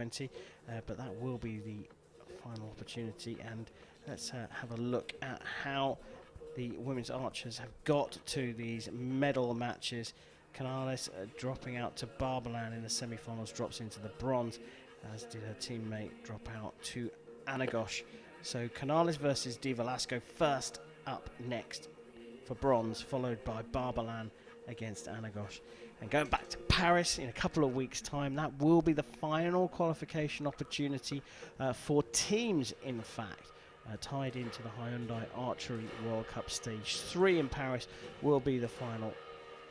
2020, but that will be the final opportunity. And let's have a look at how the women's archers have got to these medal matches. Canales dropping out to Barbalan in the semi-finals, drops into the bronze, as did her teammate drop out to Anagosh. So Canales versus De Velasco first up next for bronze, followed by Barbalan against Anagosh. And going back to Paris in a couple of weeks' time, that will be the final qualification opportunity for teams, in fact. Tied into the Hyundai Archery World Cup Stage 3 in Paris will be the final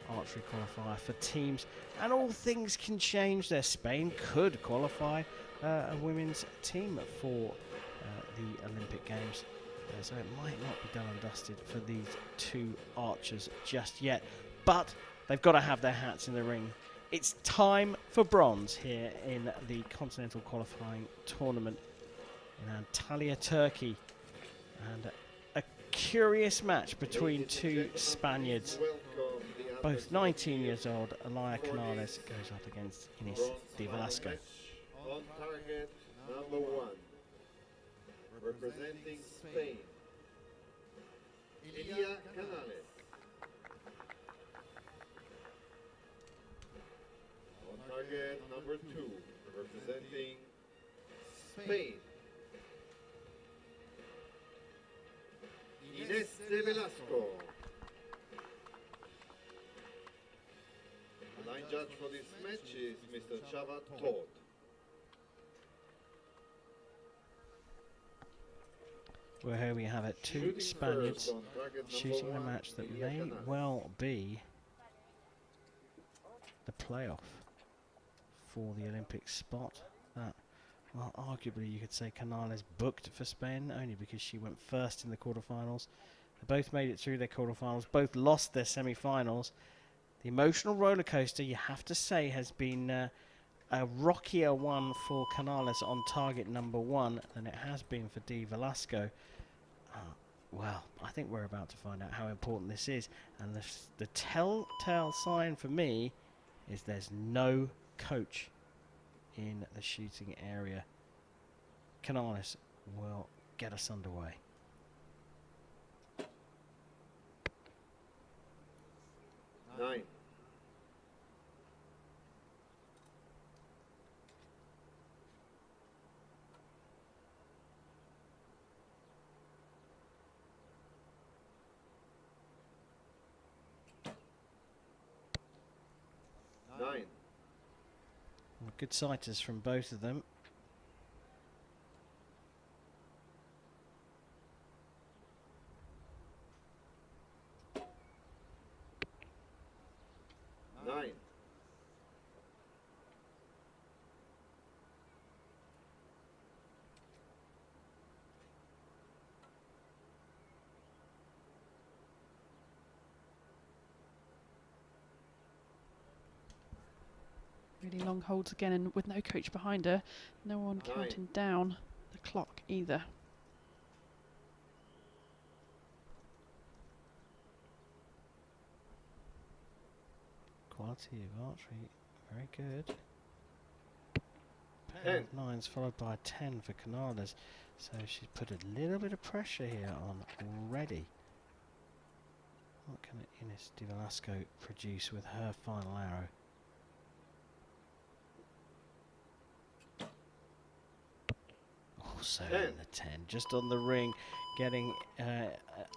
archery qualifier for teams, and all things can change there. Spain could qualify a women's team for the Olympic Games, so it might not be done and dusted for these two archers just yet, but they've got to have their hats in the ring. It's time for bronze here in the Continental Qualifying Tournament in Antalya, Turkey, and a curious match between two Spaniards. Both 19 years old. Elia Canales goes up against Ines De Velasco. On target number 1, representing Spain, Elia Canales. On target number 2, representing Spain, Ines De Velasco. The line judge for this match is Mr. Chava Todd. Well, here we have it, two Spaniards shooting a match that may well be the playoff for the Olympic spot. That, well, arguably you could say Canales booked for Spain, only because she went first in the quarterfinals. They both made it through their quarterfinals, both lost their semi-finals. The emotional roller coaster, you have to say, has been a rockier one for Canales on target number 1 than it has been for De Velasco. Well, I think we're about to find out how important this is. And the telltale sign for me is there's no coach in the shooting area. Canales will get us underway. Nine. Well, good sighters from both of them. Really long holds again, and with no coach behind her, no one counting down the clock either. Quality of archery, very good. Pair of 9s followed by a 10 for Canales, so she's put a little bit of pressure here on already. What can Ines De Velasco produce with her final arrow? Also in the 10, just on the ring, getting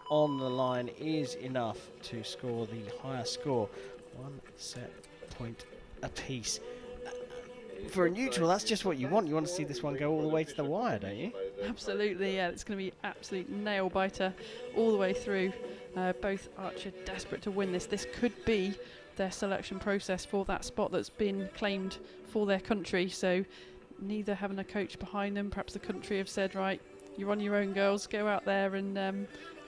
on the line is enough to score the higher score. 1 set point apiece. For a neutral, that's just what you want. You want to see this one go all the way to the wire, don't you? Absolutely, yeah. It's going to be absolute nail biter all the way through. Both archers desperate to win this. This could be their selection process for that spot that's been claimed for their country. So neither having a coach behind them. Perhaps the country have said, right, you're on your own, girls. Go out there and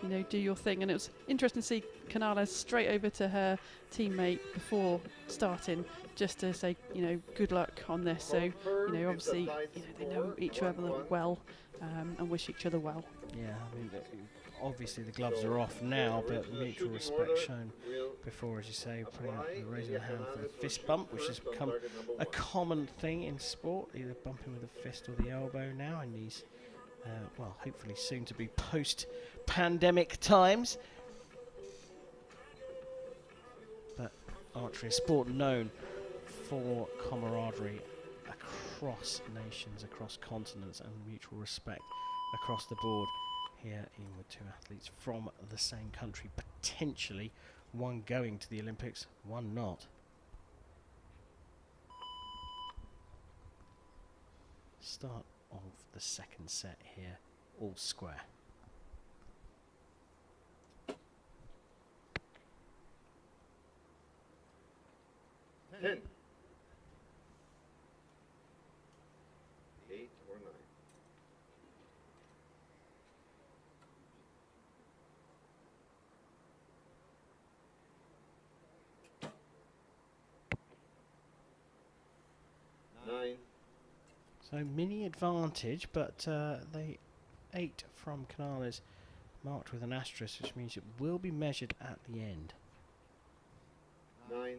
you know, do your thing. And it was interesting to see Canales straight over to her teammate before starting, just to say, you know, good luck on this. So, you know, obviously, you know, they know each other well and wish each other well. Yeah, I mean, obviously the gloves are off now, but mutual respect shown before, as you say, raising the hand for the fist bump, which has become a common thing in sport, either bumping with the fist or the elbow now in these, well, hopefully soon to be post-pandemic times. But archery, a sport known for camaraderie across nations, across continents, and mutual respect across the board. Here, even with two athletes from the same country, potentially one going to the Olympics, one not. Start of the second set here, all square. Ten. 8 or 9. So mini advantage, but they 8 from Canales marked with an asterisk, which means it will be measured at the end. 9.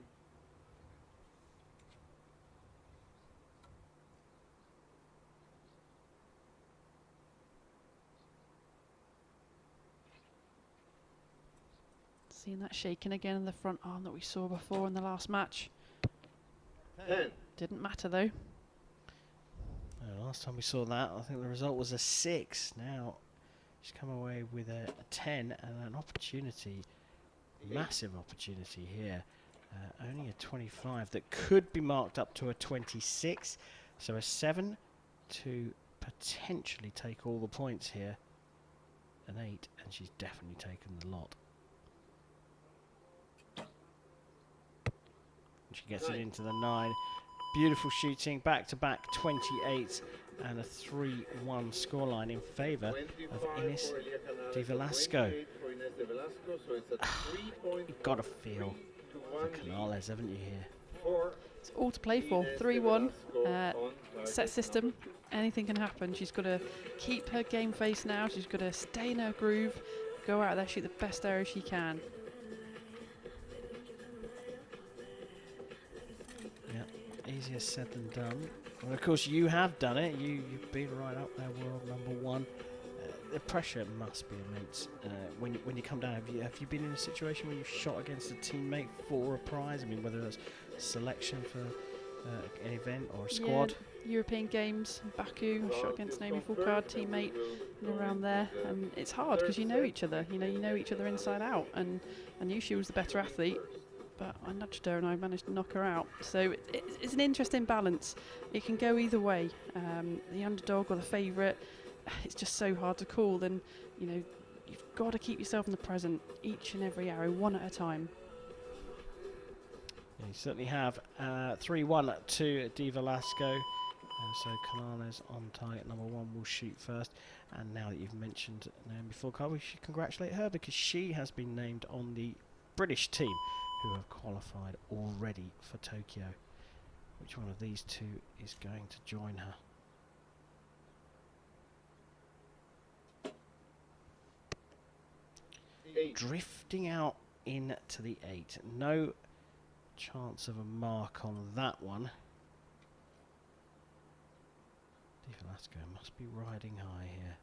Seeing that shaking again in the front arm that we saw before in the last match. 10. Didn't matter though. Last time we saw that, I think the result was a 6. Now she's come away with a 10 and an opportunity, massive opportunity here. Only a 25 that could be marked up to a 26. So a 7 to potentially take all the points here. An 8, and she's definitely taken the lot. She gets it into the 9. Beautiful shooting, back-to-back 28 and a 3-1 scoreline in favour of Ines De Velasco. You've got to feel for Canales, haven't you, here? It's all to play for. 3-1, set system, anything can happen. She's got to keep her game face now. She's got to stay in her groove, go out there, shoot the best arrow she can. Easier said than done. Well, of course, you have done it. You've been right up there, world #1. The pressure must be immense when you come down. Have you been in a situation where you've shot against a teammate for a prize? I mean, whether that's selection for an event or a squad. Yeah, European Games, Baku, shot against Naomi Foulkard, teammate, and around there. And it's hard because you know each other. You know each other inside out. And I knew she was the better athlete, but I nudged her and I managed to knock her out. So it's an interesting balance. It can go either way. The underdog or the favourite, it's just so hard to call. Then, you've got to keep yourself in the present, each and every arrow, one at a time. Yeah, you certainly have. 3-1 to De Velasco. So Canales on target #1 will shoot first. And now that you've mentioned Naomi Foulkard, we should congratulate her because she has been named on the British team who have qualified already for Tokyo. Which one of these two is going to join her? Drifting out into the 8. No chance of a mark on that one. De Velasco must be riding high here.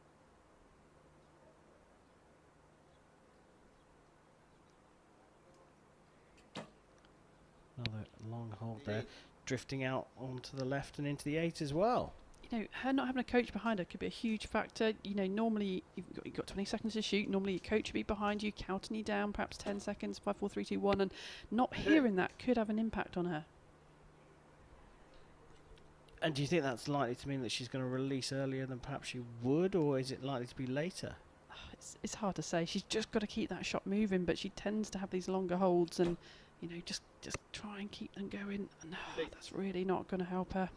Another long hold there, drifting out onto the left and into the 8 as well. Her not having a coach behind her could be a huge factor. Normally you've got 20 seconds to shoot. Normally your coach would be behind you, counting you down, perhaps 10 seconds, 5, 4, 3, 2, 1, and not hearing that could have an impact on her. And do you think that's likely to mean that she's going to release earlier than perhaps she would, or is it likely to be later? It's hard to say. She's just got to keep that shot moving, but she tends to have these longer holds and just try and keep them going. And that's really not going to help her.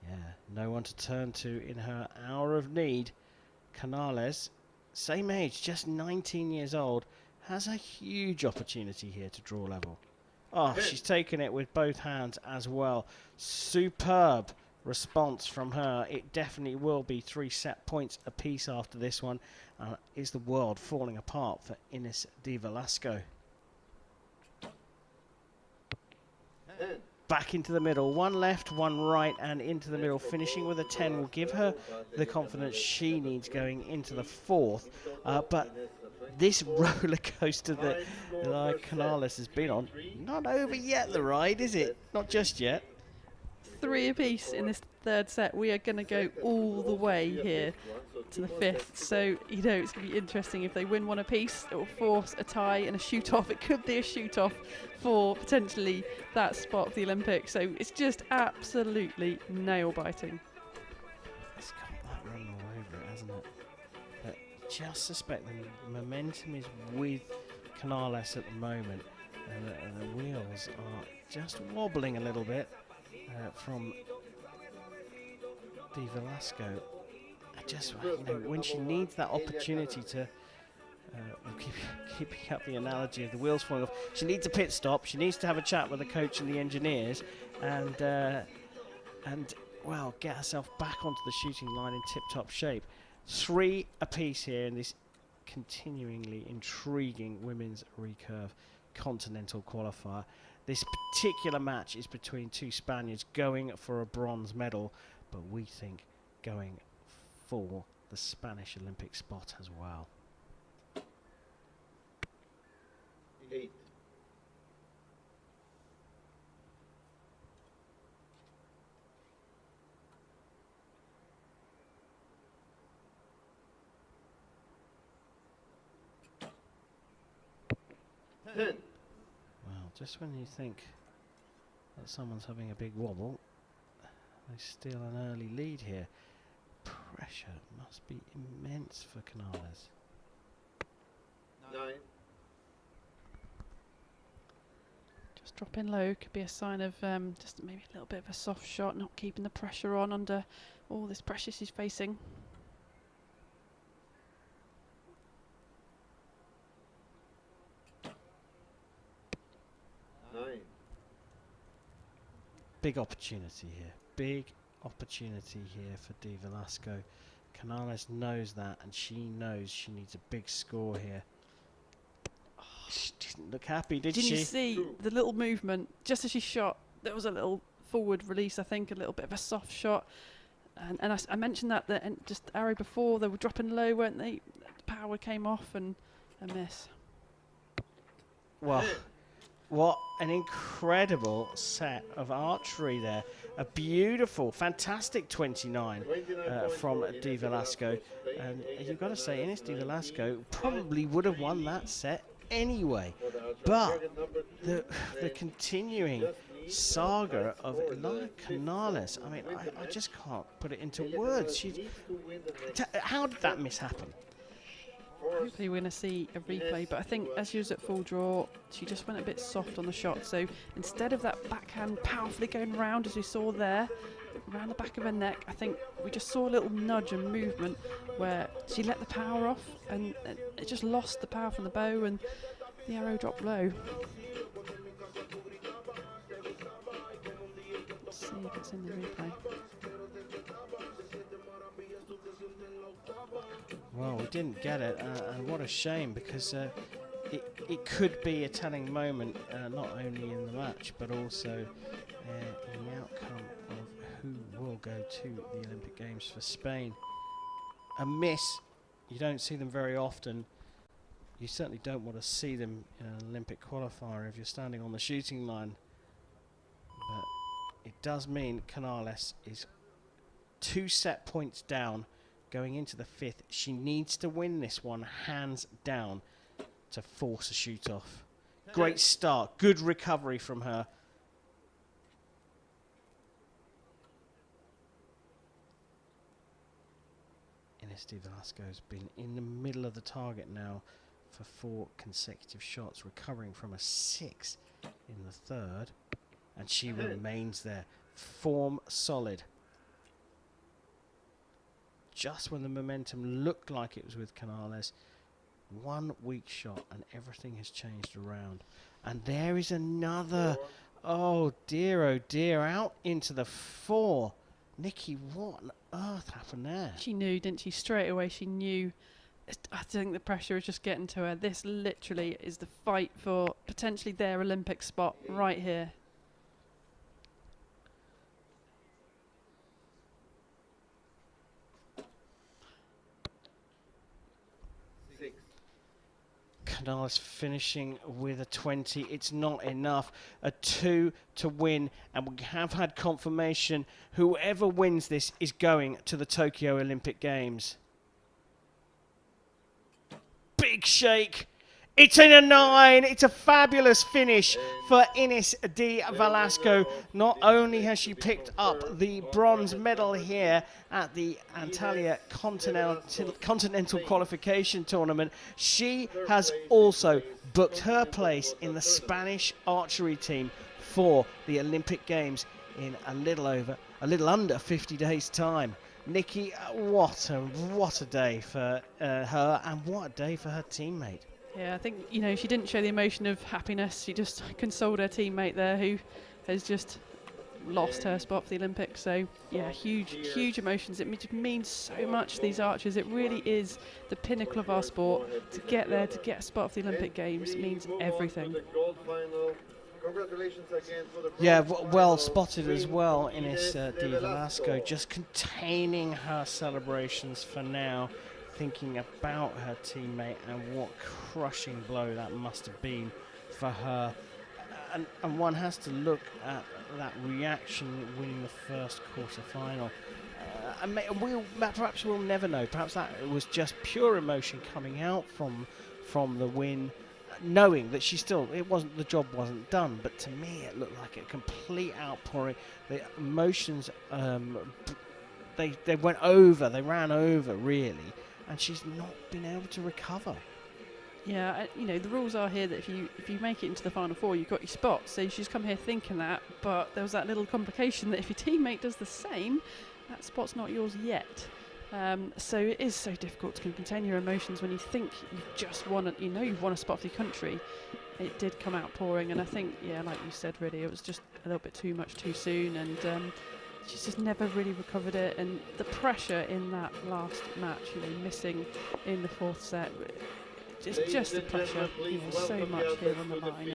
Yeah, no one to turn to in her hour of need. Canales, same age, just 19 years old, has a huge opportunity here to draw level. Oh, she's taken it with both hands as well. Superb response from her. It definitely will be 3 set points apiece after this one. Is the world falling apart for Ines De Velasco? Back into the middle, 1 left, 1 right, and into the middle. Finishing with a 10 will give her the confidence she needs going into the 4th. But this roller coaster that Elia Canales has been on, not over yet the ride, is it? Not just yet. 3 apiece in this 3rd set. We are going to go all the way here to the 5th. So, you know, it's going to be interesting. If they win 1 apiece, it will force a tie and a shoot-off. It could be a shoot-off for potentially that spot of the Olympics. So it's just absolutely nail-biting. It's got that run all over it, hasn't it? But just suspect the momentum is with Canales at the moment. And the wheels are just wobbling a little bit. From De Velasco. Just, you know, when she needs that opportunity to keeping up the analogy of the wheels falling off, she needs a pit stop, she needs to have a chat with the coach and the engineers, and well, get herself back onto the shooting line in tip-top shape. 3 apiece here in this continuingly intriguing women's recurve continental qualifier. This particular match is between 2 Spaniards going for a bronze medal, but we think going for the Spanish Olympic spot as well. 8. Well, just when you think that someone's having a big wobble, they steal an early lead here. Pressure must be immense for Canales. 9. Just dropping low could be a sign of just maybe a little bit of a soft shot, not keeping the pressure on under all this pressure she's facing. 9. Big opportunity here. Big opportunity here for De Velasco. Canales knows that, and she knows she needs a big score here. Oh, she didn't look happy, did she? Didn't you see the little movement just as she shot? There was a little forward release, I think, a little bit of a soft shot. And I mentioned that just arrow before, they were dropping low, weren't they? The power came off and a miss. Well, what an incredible set of archery there. A beautiful, fantastic 29 from De Velasco. And you've got to say, Ines De Velasco probably would have won that set anyway. But the continuing saga of Elia Canales, I mean, I just can't put it into words. How did that miss happen? Hopefully we're going to see a replay, but I think as she was at full draw, she just went a bit soft on the shot. So instead of that backhand powerfully going round, as we saw there, around the back of her neck, I think we just saw a little nudge and movement where she let the power off and it just lost the power from the bow and the arrow dropped low. Let's see if it's in the replay. Well, we didn't get it, and what a shame, because it could be a telling moment, not only in the match, but also in the outcome of who will go to the Olympic Games for Spain. A miss, you don't see them very often. You certainly don't want to see them in an Olympic qualifier if you're standing on the shooting line. But it does mean Canales is 2 set points down going into the 5th. She needs to win this one hands down to force a shoot off. Great start, good recovery from her. Ines De Velasco has been in the middle of the target now for 4 consecutive shots, recovering from a 6 in the 3rd, and she remains there. Form solid. Just when the momentum looked like it was with Canales, 1 weak shot and everything has changed around. And there is another, oh dear, out into the 4. Nikki, what on earth happened there? She knew, didn't she? Straight away, she knew. I think the pressure is just getting to her. This literally is the fight for potentially their Olympic spot right here. Canales finishing with a 20. It's not enough. A 2 to win, and we have had confirmation whoever wins this is going to the Tokyo Olympic Games. Big shake. It's in a 9. It's a fabulous finish for Ines De Velasco. Not only has she picked up the bronze medal here at the Antalya Continental Qualification Tournament, she has also booked her place in the Spanish archery team for the Olympic Games in a little under 50 days' time. Nikki, what a day for her, and what a day for her teammate. Yeah, I think, you know, she didn't show the emotion of happiness. She just consoled her teammate there, who has just lost her spot for the Olympics. So, yeah, huge emotions. It just means so much to these archers. It really is the pinnacle of our sport. To get there, to get a spot for the Olympic Games means everything. Congratulations again for the yeah, well spotted as well, Ines De Velasco, just containing her celebrations for now, thinking about her teammate and what crushing blow that must have been for her. And one has to look at that reaction winning the first quarter-final. And perhaps we'll never know. Perhaps that was just pure emotion coming out from the win, knowing that the job wasn't done. But to me, it looked like a complete outpouring. The emotions, they ran over really, and she's not been able to recover. Yeah, you know, the rules are here that if you make it into the final four, you've got your spot. So she's come here thinking that, but there was that little complication that if your teammate does the same, that spot's not yours yet. So it is so difficult to contain your emotions when you think you've just won, you've won a spot for your country. It did come out pouring, and I think, yeah, like you said, really, it was just a little bit too much too soon, and she's just never really recovered it. And the pressure in that last match, missing in the fourth set, just the pressure, so much here on the line.